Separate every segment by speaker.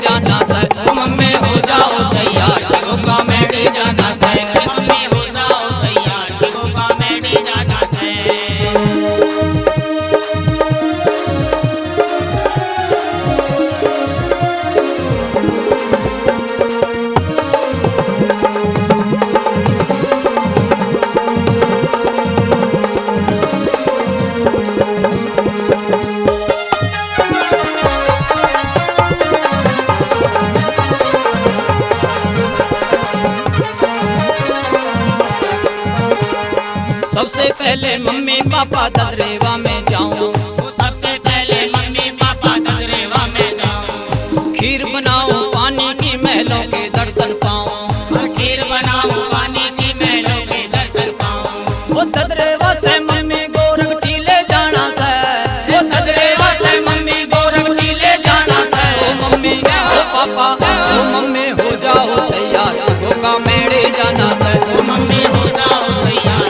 Speaker 1: जाना से मम्मी हो जाओ तैयार, गोगा मेरे जाना से मम्मी हो जाओ तैयार, गोगा मेरे जाना से। सबसे पहले मम्मी पापा ददरेवा में जाऊं, सबसे पहले मम्मी पापा ददरेवा में जाऊं। खीर बनाऊं पानी की महलों के दर्शन पाऊं, खीर बनाऊं पानी की महलों के दर्शन पाऊं। वो ददरेवा से मम्मी गोरख टीले जाना से, वो ददरेवा से मम्मी गोरख टीले जाना से। ओ मम्मी ओ पापा ओ मम्मी हो जाओ तैयार, गोगा मेरे जाना से। ओ मम्मी हो जाओ तैयार,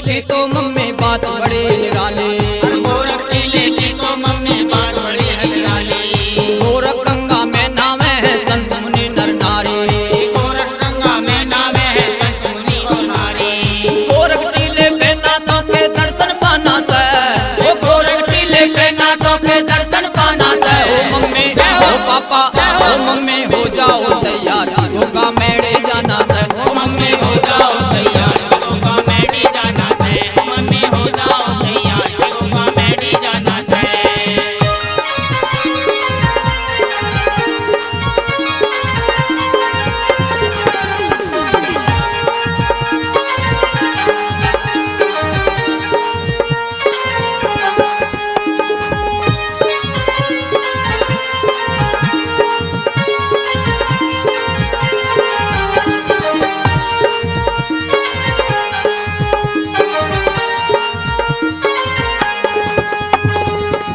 Speaker 1: की तो मम्मी बात बड़े निराले, गोरख टीले की तो मम्मी बात बड़े निराले। गोरख गंगा में नावे है संत मुनि नर नारी, गोरख गंगा में नावे है संत मुनि और नारी। गोरख टीले पे नाथों के दर्शन पाना से, ओ गोरख टीले पे नाथों के दर्शन पाना से। ओ मम्मी ओ पापा ओ मम्मी हो जाओ तैयार, गोगा मेरे जाना से। ओ मम्मी हो जाओ तैयार, गोगा मेरे जाना से। मम्मी हो जाओ तैयार, गोगा मेरे जाना से।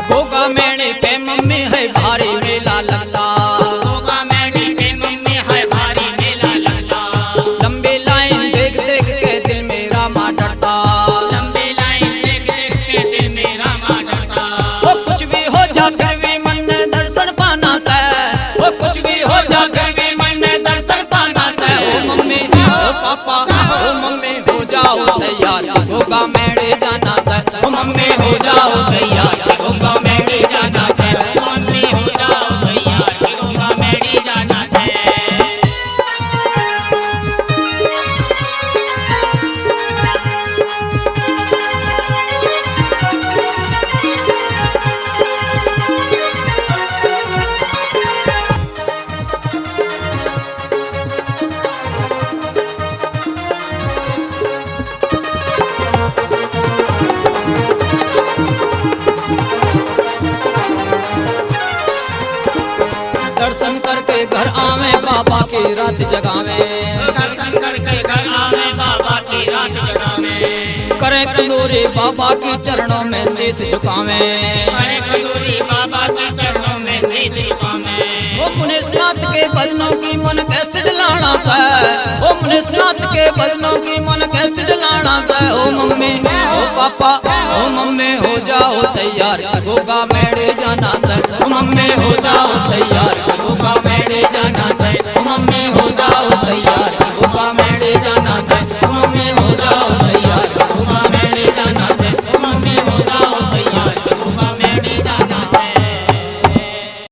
Speaker 1: गोगा मेरे पे मम्मी है भारी मेला लगता, गोगा मेरे पे मम्मी है भारी मेला लगता। लंबी लाइन देख देख के दिल मेरा मां डरता, लंबी लाइन देख देख के दिल मेरा मां डरता। वो कुछ भी हो जा फिर भी मन ने दर्शन पाना से, वो कुछ भी हो जा फिर भी मन ने दर्शन पाना से। ओ मम्मी ओ पापा ओ मम्मी हो जाओ तैयार, गोगा मेरे जाना से। ओ मम्मी हो जाओ तैयार, गोगा मेरे जाना से। मम्मी हो जाओ तैयार, गोगा मेरे जाना से। दर्शन करके घर आवे बाबा की रात जगावे, दर्शन करके घर आवे बाबा की रात जगावे। करे कंदूरी बाबा की चरणों में शीश झुकावे, करे कंदूरी बाबा के चरणों में शीश झुकावे। ओ मुनीषनाथ के भजनों की मन कैसे डलाना से, ओ मुनीषनाथ के भजनों की मन कैसे डलाना से। ओ मम्मी ओ पापा ओ मम्मी हो जाओ तैयार, गोगा मेरे जाना से। ओ मम्मी हो जाओ तैयार,